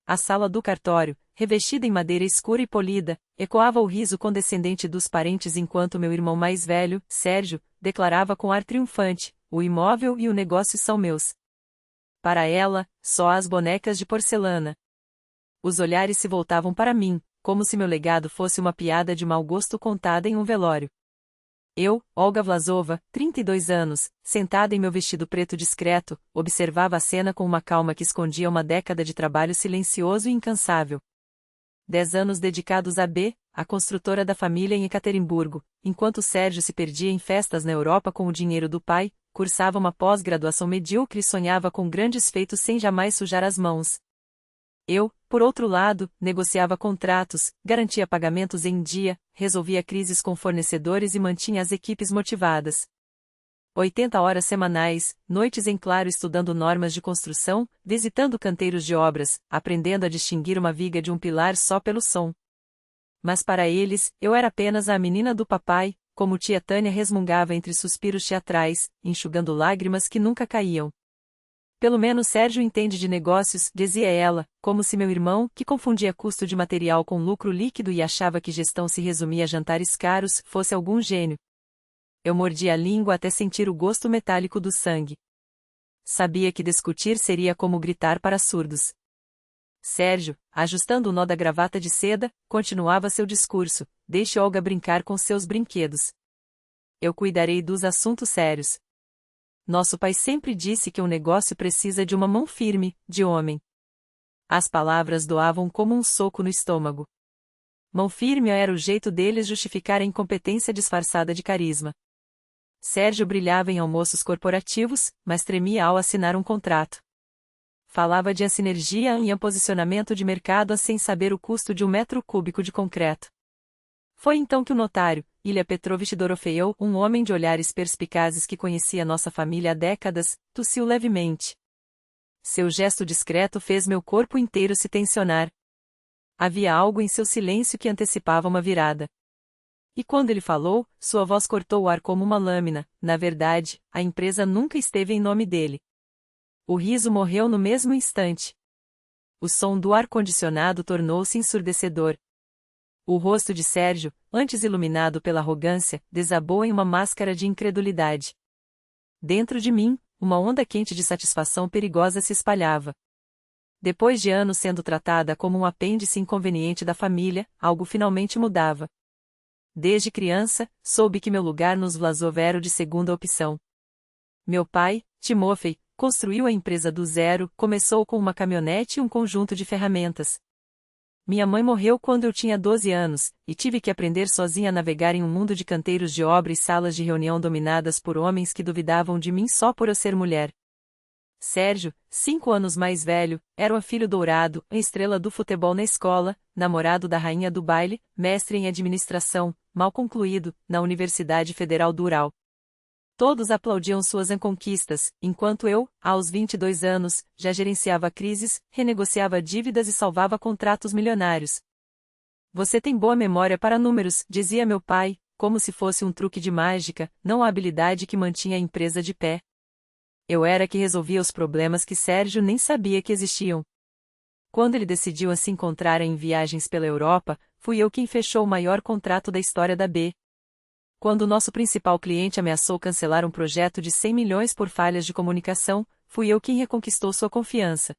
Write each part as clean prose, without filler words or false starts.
A sala do cartório, revestida em madeira escura e polida, ecoava o riso condescendente dos parentes enquanto meu irmão mais velho, Sérgio, declarava com ar triunfante: o imóvel e o negócio são meus. Para ela, só as bonecas de porcelana. Os olhares se voltavam para mim, como se meu legado fosse uma piada de mau gosto contada em um velório. Eu, Olga Vlasova, 32 anos, sentada em meu vestido preto discreto, observava a cena com uma calma que escondia uma década de trabalho silencioso e incansável. 10 anos dedicados a B, a construtora da família em Ekaterimburgo, enquanto Sérgio se perdia em festas na Europa com o dinheiro do pai, cursava uma pós-graduação medíocre e sonhava com grandes feitos sem jamais sujar as mãos. Eu, por outro lado, negociava contratos, garantia pagamentos em dia, resolvia crises com fornecedores e mantinha as equipes motivadas. 80 horas semanais, noites em claro estudando normas de construção, visitando canteiros de obras, aprendendo a distinguir uma viga de um pilar só pelo som. Mas para eles, eu era apenas a menina do papai, como tia Tânia resmungava entre suspiros teatrais, enxugando lágrimas que nunca caíam. Pelo menos Sérgio entende de negócios, dizia ela, como se meu irmão, que confundia custo de material com lucro líquido e achava que gestão se resumia a jantares caros, fosse algum gênio. Eu mordia a língua até sentir o gosto metálico do sangue. Sabia que discutir seria como gritar para surdos. Sérgio, ajustando o nó da gravata de seda, continuava seu discurso: deixe Olga brincar com seus brinquedos. Eu cuidarei dos assuntos sérios. Nosso pai sempre disse que um negócio precisa de uma mão firme, de homem. As palavras doavam como um soco no estômago. Mão firme era o jeito deles justificar a incompetência disfarçada de carisma. Sérgio brilhava em almoços corporativos, mas tremia ao assinar um contrato. Falava de sinergia e posicionamento de mercado sem saber o custo de 1 metro cúbico de concreto. Foi então que o notário, Ilya Petrovich Dorofeev, um homem de olhares perspicazes que conhecia nossa família há décadas, tossiu levemente. Seu gesto discreto fez meu corpo inteiro se tensionar. Havia algo em seu silêncio que antecipava uma virada. E quando ele falou, sua voz cortou o ar como uma lâmina. Na verdade, a empresa nunca esteve em nome dele. O riso morreu no mesmo instante. O som do ar-condicionado tornou-se ensurdecedor. O rosto de Sérgio, antes iluminado pela arrogância, desabou em uma máscara de incredulidade. Dentro de mim, uma onda quente de satisfação perigosa se espalhava. Depois de anos sendo tratada como um apêndice inconveniente da família, algo finalmente mudava. Desde criança, soube que meu lugar nos Vlasov era o de segunda opção. Meu pai, Timofei, construiu a empresa do zero, começou com uma caminhonete e um conjunto de ferramentas. Minha mãe morreu quando eu tinha 12 anos, e tive que aprender sozinha a navegar em um mundo de canteiros de obra e salas de reunião dominadas por homens que duvidavam de mim só por eu ser mulher. Sérgio, 5 anos mais velho, era o filho dourado, a estrela do futebol na escola, namorado da rainha do baile, mestre em administração, mal concluído, na Universidade Federal do Ural. Todos aplaudiam suas conquistas, enquanto eu, aos 22 anos, já gerenciava crises, renegociava dívidas e salvava contratos milionários. Você tem boa memória para números, dizia meu pai, como se fosse um truque de mágica, não a habilidade que mantinha a empresa de pé. Eu era que resolvia os problemas que Sérgio nem sabia que existiam. Quando ele decidiu se encontrar em viagens pela Europa, fui eu quem fechou o maior contrato da história da B. Quando nosso principal cliente ameaçou cancelar um projeto de 100 milhões por falhas de comunicação, fui eu quem reconquistou sua confiança.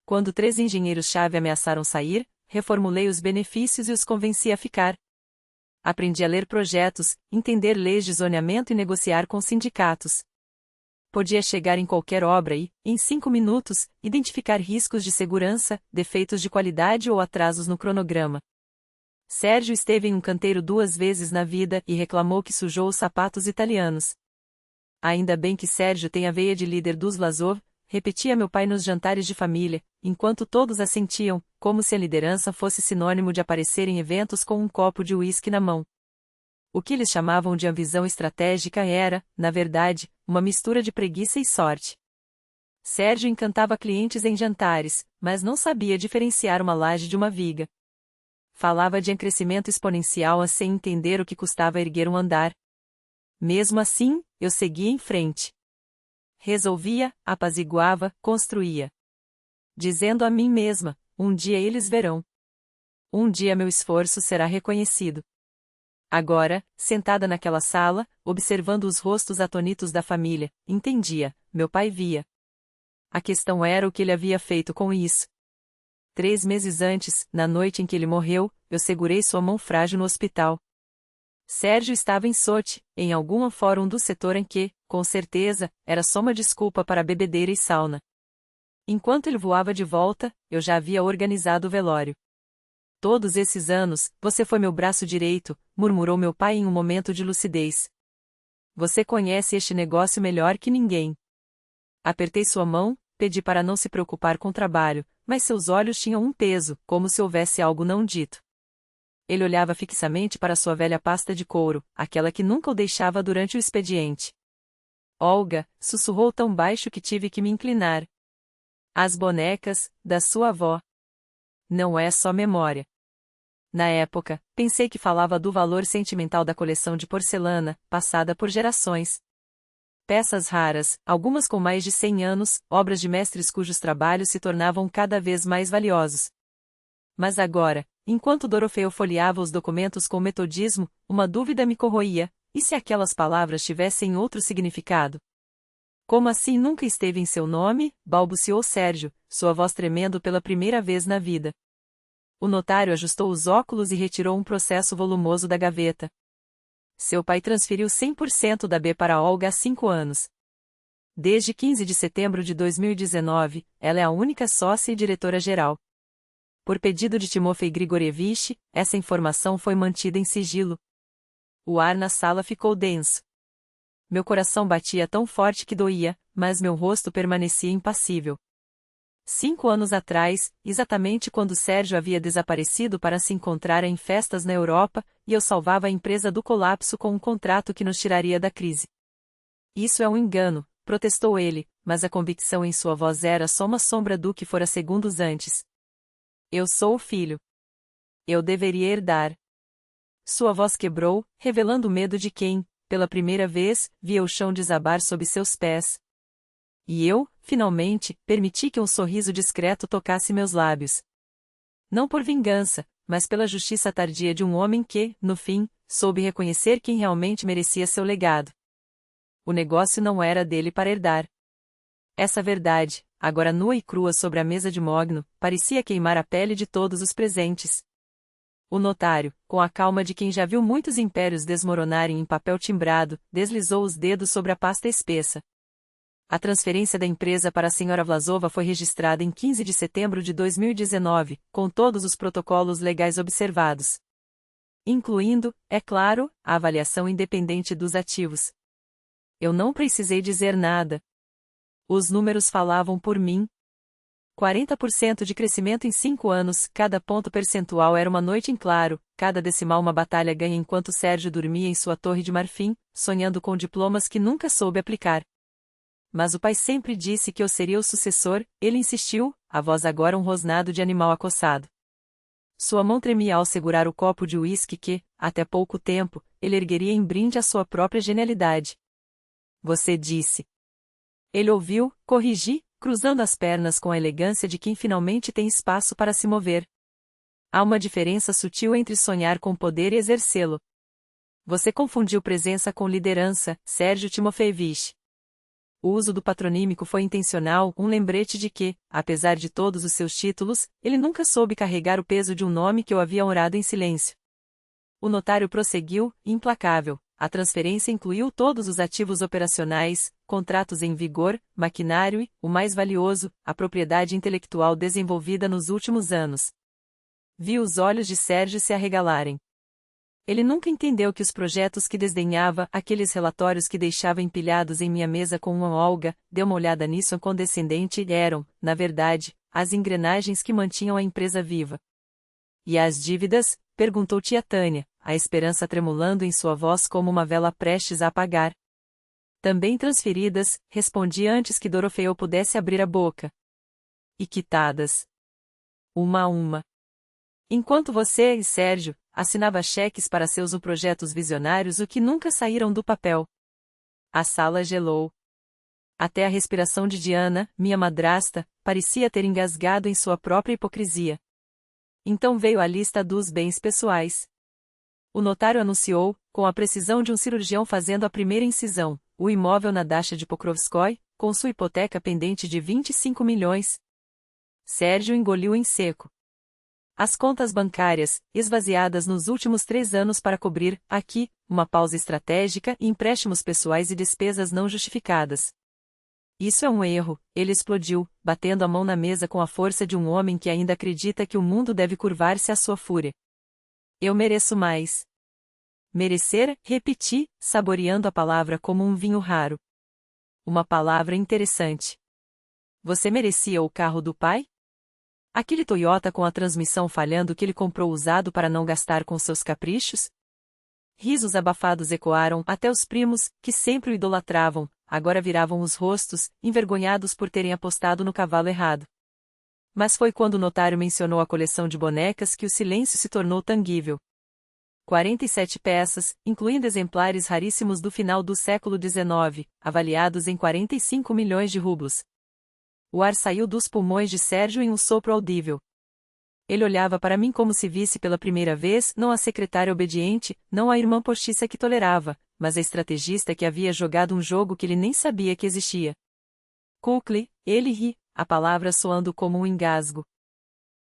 Quando 3 engenheiros-chave ameaçaram sair, reformulei os benefícios e os convenci a ficar. Aprendi a ler projetos, entender leis de zoneamento e negociar com sindicatos. Podia chegar em qualquer obra e, em 5 minutos, identificar riscos de segurança, defeitos de qualidade ou atrasos no cronograma. Sérgio esteve em um canteiro 2 vezes na vida e reclamou que sujou os sapatos italianos. Ainda bem que Sérgio tem a veia de líder dos Vlasov, repetia meu pai nos jantares de família, enquanto todos assentiam, como se a liderança fosse sinônimo de aparecer em eventos com um copo de uísque na mão. O que eles chamavam de visão estratégica era, na verdade, uma mistura de preguiça e sorte. Sérgio encantava clientes em jantares, mas não sabia diferenciar uma laje de uma viga. Falava de crescimento exponencial sem entender o que custava erguer um andar. Mesmo assim, eu seguia em frente. Resolvia, apaziguava, construía. Dizendo a mim mesma, um dia eles verão. Um dia meu esforço será reconhecido. Agora, sentada naquela sala, observando os rostos atônitos da família, entendia, meu pai via. A questão era o que ele havia feito com isso. 3 meses antes, na noite em que ele morreu, eu segurei sua mão frágil no hospital. Sérgio estava em Sochi, em algum fórum do setor em que, com certeza, era só uma desculpa para bebedeira e sauna. Enquanto ele voava de volta, eu já havia organizado o velório. Todos esses anos, você foi meu braço direito, murmurou meu pai em um momento de lucidez. Você conhece este negócio melhor que ninguém. Apertei sua mão, pedi para não se preocupar com o trabalho, mas seus olhos tinham um peso, como se houvesse algo não dito. Ele olhava fixamente para sua velha pasta de couro, aquela que nunca o deixava durante o expediente. Olga, sussurrou tão baixo que tive que me inclinar. As bonecas, da sua avó. Não é só memória. Na época, pensei que falava do valor sentimental da coleção de porcelana, passada por gerações. Peças raras, algumas com mais de 100 anos, obras de mestres cujos trabalhos se tornavam cada vez mais valiosos. Mas agora, enquanto Dorofeu folheava os documentos com metodismo, uma dúvida me corroía: e se aquelas palavras tivessem outro significado? Como assim nunca esteve em seu nome? Balbuciou Sérgio, sua voz tremendo pela primeira vez na vida. O notário ajustou os óculos e retirou um processo volumoso da gaveta. Seu pai transferiu 100% da B para Olga há 5 anos. Desde 15 de setembro de 2019, ela é a única sócia e diretora-geral. Por pedido de Timofei Grigorievich, essa informação foi mantida em sigilo. O ar na sala ficou denso. Meu coração batia tão forte que doía, mas meu rosto permanecia impassível. 5 anos atrás, exatamente quando Sérgio havia desaparecido para se encontrar em festas na Europa, e eu salvava a empresa do colapso com um contrato que nos tiraria da crise. Isso é um engano, protestou ele, mas a convicção em sua voz era só uma sombra do que fora segundos antes. Eu sou o filho. Eu deveria herdar. Sua voz quebrou, revelando o medo de quem, pela primeira vez, via o chão desabar sob seus pés. E eu, finalmente, permiti que um sorriso discreto tocasse meus lábios. Não por vingança, mas pela justiça tardia de um homem que, no fim, soube reconhecer quem realmente merecia seu legado. O negócio não era dele para herdar. Essa verdade, agora nua e crua sobre a mesa de mogno, parecia queimar a pele de todos os presentes. O notário, com a calma de quem já viu muitos impérios desmoronarem em papel timbrado, deslizou os dedos sobre a pasta espessa. A transferência da empresa para a Sra. Vlasova foi registrada em 15 de setembro de 2019, com todos os protocolos legais observados. Incluindo, é claro, a avaliação independente dos ativos. Eu não precisei dizer nada. Os números falavam por mim. 40% de crescimento em 5 anos, cada ponto percentual era uma noite em claro, cada decimal uma batalha ganha enquanto Sérgio dormia em sua torre de marfim, sonhando com diplomas que nunca soube aplicar. Mas o pai sempre disse que eu seria o sucessor, ele insistiu, a voz agora um rosnado de animal acossado. Sua mão tremia ao segurar o copo de uísque que, até pouco tempo, ele ergueria em brinde à sua própria genialidade. Você disse. Ele ouviu, corrigi, cruzando as pernas com a elegância de quem finalmente tem espaço para se mover. Há uma diferença sutil entre sonhar com poder e exercê-lo. Você confundiu presença com liderança, Sérgio Timofeevich. O uso do patronímico foi intencional, um lembrete de que, apesar de todos os seus títulos, ele nunca soube carregar o peso de um nome que eu havia honrado em silêncio. O notário prosseguiu, implacável. A transferência incluiu todos os ativos operacionais, contratos em vigor, maquinário e, o mais valioso, a propriedade intelectual desenvolvida nos últimos anos. Vi os olhos de Sérgio se arregalarem. Ele nunca entendeu que os projetos que desdenhava, aqueles relatórios que deixava empilhados em minha mesa com uma Olga, deu uma olhada nisso condescendente, eram, na verdade, as engrenagens que mantinham a empresa viva. E as dívidas? Perguntou tia Tânia, a esperança tremulando em sua voz como uma vela prestes a apagar. Também transferidas, respondi antes que Dorofeu pudesse abrir a boca. E quitadas. Uma a uma. Enquanto você e Sérgio assinava cheques para seus projetos visionários o que nunca saíram do papel. A sala gelou. Até a respiração de Diana, minha madrasta, parecia ter engasgado em sua própria hipocrisia. Então veio a lista dos bens pessoais. O notário anunciou, com a precisão de um cirurgião fazendo a primeira incisão, o imóvel na Dasha de Pokrovskoy, com sua hipoteca pendente de 25 milhões. Sérgio engoliu em seco. As contas bancárias, esvaziadas nos últimos 3 anos para cobrir, aqui, uma pausa estratégica e empréstimos pessoais e despesas não justificadas. Isso é um erro, ele explodiu, batendo a mão na mesa com a força de um homem que ainda acredita que o mundo deve curvar-se à sua fúria. Eu mereço mais. Merecer, repeti, saboreando a palavra como um vinho raro. Uma palavra interessante. Você merecia o carro do pai? Aquele Toyota com a transmissão falhando que ele comprou usado para não gastar com seus caprichos? Risos abafados ecoaram até os primos, que sempre o idolatravam, agora viravam os rostos, envergonhados por terem apostado no cavalo errado. Mas foi quando o notário mencionou a coleção de bonecas que o silêncio se tornou tangível. 47 peças, incluindo exemplares raríssimos do final do século XIX, avaliados em 45 milhões de rublos. O ar saiu dos pulmões de Sérgio em um sopro audível. Ele olhava para mim como se visse pela primeira vez não a secretária obediente, não a irmã postiça que tolerava, mas a estrategista que havia jogado um jogo que ele nem sabia que existia. Kukli, ele ri, a palavra soando como um engasgo.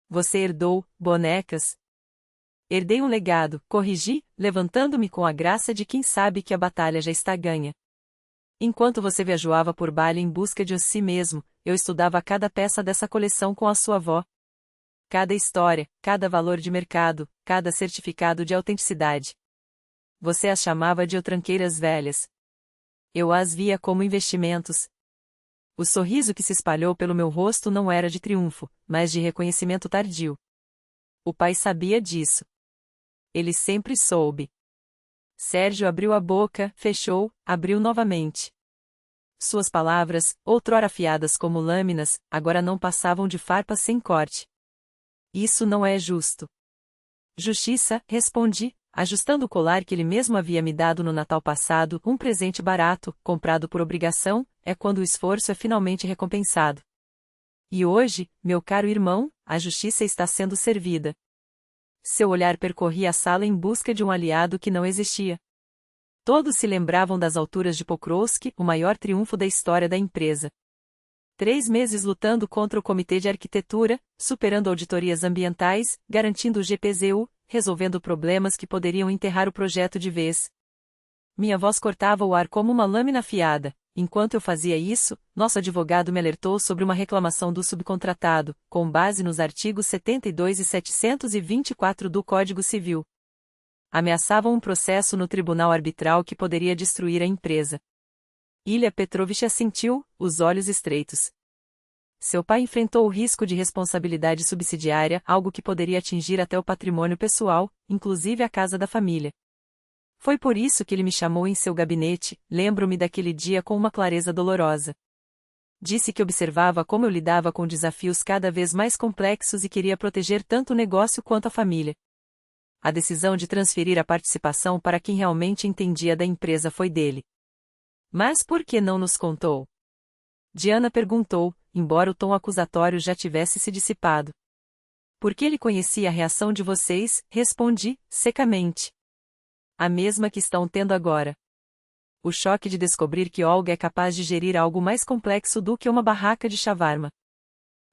Você herdou, bonecas? Herdei um legado, corrigi, levantando-me com a graça de quem sabe que a batalha já está ganha. Enquanto você viajava por Bali em busca de si mesmo, eu estudava cada peça dessa coleção com a sua avó. Cada história, cada valor de mercado, cada certificado de autenticidade. Você as chamava de tranqueiras velhas. Eu as via como investimentos. O sorriso que se espalhou pelo meu rosto não era de triunfo, mas de reconhecimento tardio. O pai sabia disso. Ele sempre soube. Sérgio abriu a boca, fechou, abriu novamente. Suas palavras, outrora afiadas como lâminas, agora não passavam de farpas sem corte. Isso não é justo. Justiça, respondi, ajustando o colar que ele mesmo havia me dado no Natal passado, um presente barato, comprado por obrigação, é quando o esforço é finalmente recompensado. E hoje, meu caro irmão, a justiça está sendo servida. Seu olhar percorria a sala em busca de um aliado que não existia. Todos se lembravam das alturas de Pokrovsky, o maior triunfo da história da empresa. 3 meses lutando contra o comitê de arquitetura, superando auditorias ambientais, garantindo o GPZU, resolvendo problemas que poderiam enterrar o projeto de vez. Minha voz cortava o ar como uma lâmina afiada. Enquanto eu fazia isso, nosso advogado me alertou sobre uma reclamação do subcontratado, com base nos artigos 72 e 724 do Código Civil. Ameaçavam um processo no tribunal arbitral que poderia destruir a empresa. Ilya Petrovich assentiu, os olhos estreitos. Seu pai enfrentou o risco de responsabilidade subsidiária, algo que poderia atingir até o patrimônio pessoal, inclusive a casa da família. Foi por isso que ele me chamou em seu gabinete, lembro-me daquele dia com uma clareza dolorosa. Disse que observava como eu lidava com desafios cada vez mais complexos e queria proteger tanto o negócio quanto a família. A decisão de transferir a participação para quem realmente entendia da empresa foi dele. Mas por que não nos contou? Diana perguntou, embora o tom acusatório já tivesse se dissipado. Porque ele conhecia a reação de vocês, respondi, secamente. A mesma que estão tendo agora. O choque de descobrir que Olga é capaz de gerir algo mais complexo do que uma barraca de shawarma.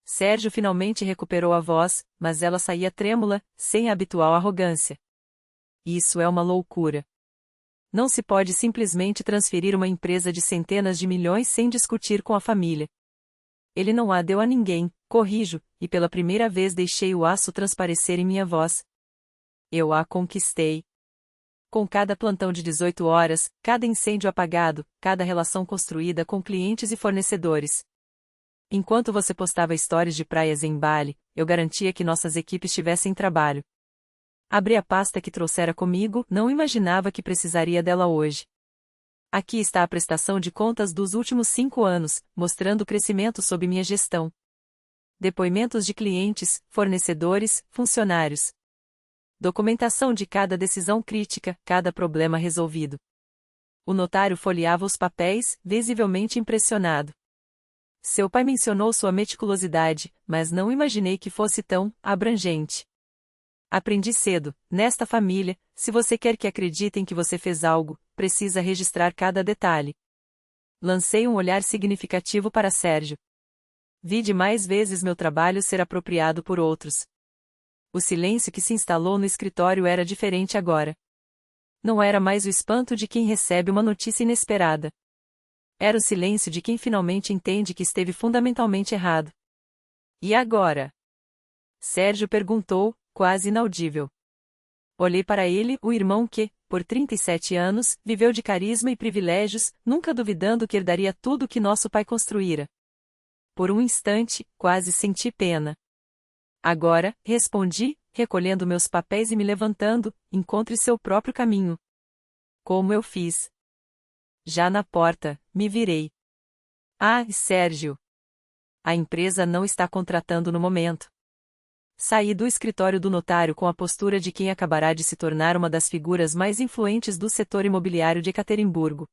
Sérgio finalmente recuperou a voz, mas ela saía trêmula, sem a habitual arrogância. Isso é uma loucura. Não se pode simplesmente transferir uma empresa de centenas de milhões sem discutir com a família. Ele não a deu a ninguém, corrijo, e pela primeira vez deixei o aço transparecer em minha voz. Eu a conquistei. Com cada plantão de 18 horas, cada incêndio apagado, cada relação construída com clientes e fornecedores. Enquanto você postava stories de praias em Bali, eu garantia que nossas equipes tivessem trabalho. Abri a pasta que trouxera comigo, não imaginava que precisaria dela hoje. Aqui está a prestação de contas dos últimos 5 anos, mostrando o crescimento sob minha gestão. Depoimentos de clientes, fornecedores, funcionários. Documentação de cada decisão crítica, cada problema resolvido. O notário folheava os papéis, visivelmente impressionado. Seu pai mencionou sua meticulosidade, mas não imaginei que fosse tão abrangente. Aprendi cedo, nesta família, se você quer que acreditem que você fez algo, precisa registrar cada detalhe. Lancei um olhar significativo para Sérgio. Vi demais vezes meu trabalho ser apropriado por outros. O silêncio que se instalou no escritório era diferente agora. Não era mais o espanto de quem recebe uma notícia inesperada. Era o silêncio de quem finalmente entende que esteve fundamentalmente errado. E agora? Sérgio perguntou, quase inaudível. Olhei para ele, o irmão que, por 37 anos, viveu de carisma e privilégios, nunca duvidando que herdaria tudo que nosso pai construíra. Por um instante, quase senti pena. Agora, respondi, recolhendo meus papéis e me levantando, encontre seu próprio caminho. Como eu fiz. Já na porta, me virei. Ah, Sérgio! A empresa não está contratando no momento. Saí do escritório do notário com a postura de quem acabará de se tornar uma das figuras mais influentes do setor imobiliário de Ekaterimburgo.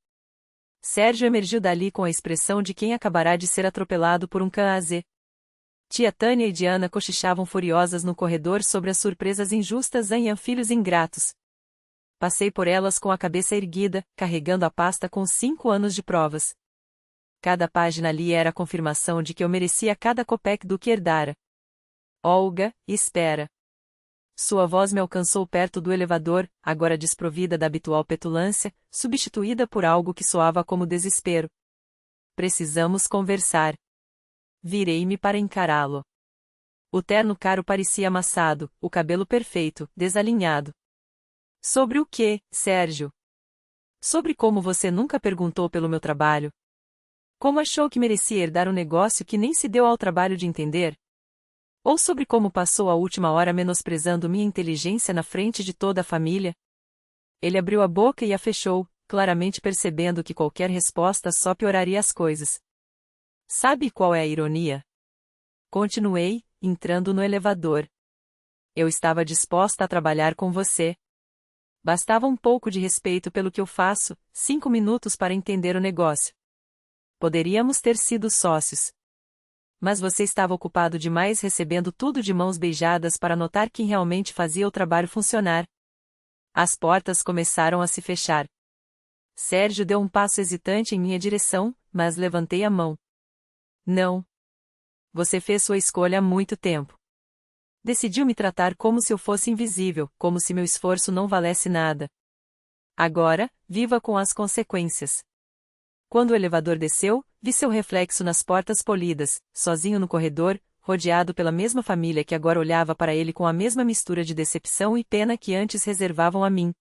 Sérgio emergiu dali com a expressão de quem acabará de ser atropelado por um cãazê. Tia Tânia e Diana cochichavam furiosas no corredor sobre as surpresas injustas em filhos ingratos. Passei por elas com a cabeça erguida, carregando a pasta com 5 anos de provas. Cada página ali era a confirmação de que eu merecia cada copec do que herdara. Olga, espera. Sua voz me alcançou perto do elevador, agora desprovida da habitual petulância, substituída por algo que soava como desespero. Precisamos conversar. Virei-me para encará-lo. O terno caro parecia amassado, o cabelo perfeito, desalinhado. Sobre o quê, Sérgio? Sobre como você nunca perguntou pelo meu trabalho? Como achou que merecia herdar um negócio que nem se deu ao trabalho de entender? Ou sobre como passou a última hora menosprezando minha inteligência na frente de toda a família? Ele abriu a boca e a fechou, claramente percebendo que qualquer resposta só pioraria as coisas. Sabe qual é a ironia? Continuei, entrando no elevador. Eu estava disposta a trabalhar com você. Bastava um pouco de respeito pelo que eu faço, 5 minutos para entender o negócio. Poderíamos ter sido sócios. Mas você estava ocupado demais recebendo tudo de mãos beijadas para notar quem realmente fazia o trabalho funcionar. As portas começaram a se fechar. Sérgio deu um passo hesitante em minha direção, mas levantei a mão. Não. Você fez sua escolha há muito tempo. Decidiu me tratar como se eu fosse invisível, como se meu esforço não valesse nada. Agora, viva com as consequências. Quando o elevador desceu, vi seu reflexo nas portas polidas, sozinho no corredor, rodeado pela mesma família que agora olhava para ele com a mesma mistura de decepção e pena que antes reservavam a mim.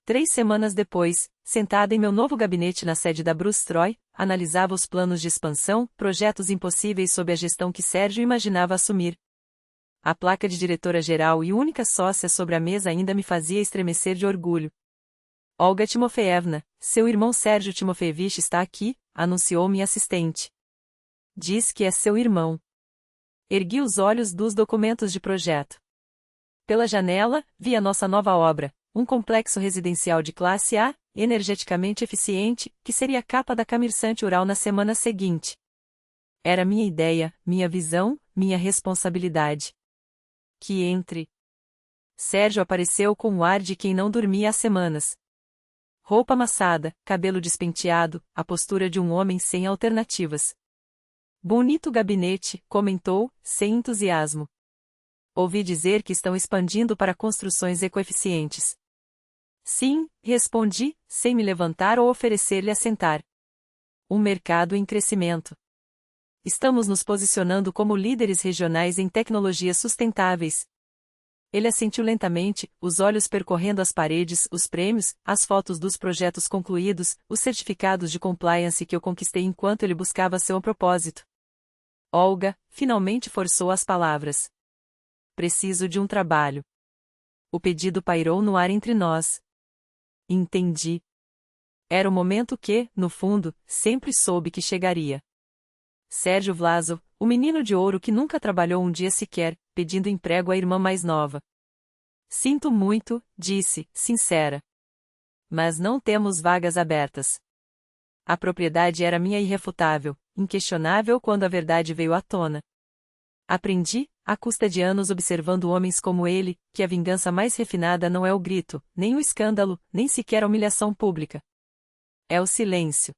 3 semanas depois, sentada em meu novo gabinete na sede da Bruce Troy, analisava os planos de expansão, projetos impossíveis sob a gestão que Sérgio imaginava assumir. A placa de diretora-geral e única sócia sobre a mesa ainda me fazia estremecer de orgulho. Olga Timofeevna, seu irmão Sérgio Timofeevich está aqui, anunciou minha assistente. Diz que é seu irmão. Ergui os olhos dos documentos de projeto. Pela janela, vi a nossa nova obra, um complexo residencial de classe A, energeticamente eficiente, que seria a capa da Comerçante Ural na semana seguinte. Era minha ideia, minha visão, minha responsabilidade. Que entre. Sérgio apareceu com o ar de quem não dormia há semanas. Roupa amassada, cabelo despenteado, a postura de um homem sem alternativas. Bonito gabinete, comentou, sem entusiasmo. Ouvi dizer que estão expandindo para construções ecoeficientes. Sim, respondi, sem me levantar ou oferecer-lhe assentar. Um mercado em crescimento. Estamos nos posicionando como líderes regionais em tecnologias sustentáveis. Ele assentiu lentamente, os olhos percorrendo as paredes, os prêmios, as fotos dos projetos concluídos, os certificados de compliance que eu conquistei enquanto ele buscava seu propósito. Olga, finalmente forçou as palavras. Preciso de um trabalho. O pedido pairou no ar entre nós. Entendi. Era o momento que, no fundo, sempre soube que chegaria. Sérgio Vlasov, o menino de ouro que nunca trabalhou um dia sequer, pedindo emprego à irmã mais nova. Sinto muito, disse, sincera. Mas não temos vagas abertas. A propriedade era minha irrefutável, inquestionável quando a verdade veio à tona. Aprendi, à custa de anos observando homens como ele, que a vingança mais refinada não é o grito, nem o escândalo, nem sequer a humilhação pública. É o silêncio.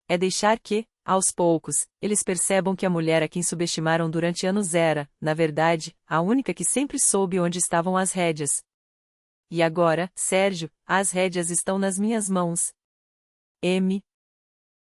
É deixar que, aos poucos, eles percebam que a mulher a quem subestimaram durante anos era, na verdade, a única que sempre soube onde estavam as rédeas. E agora, Sérgio, as rédeas estão nas minhas mãos. M.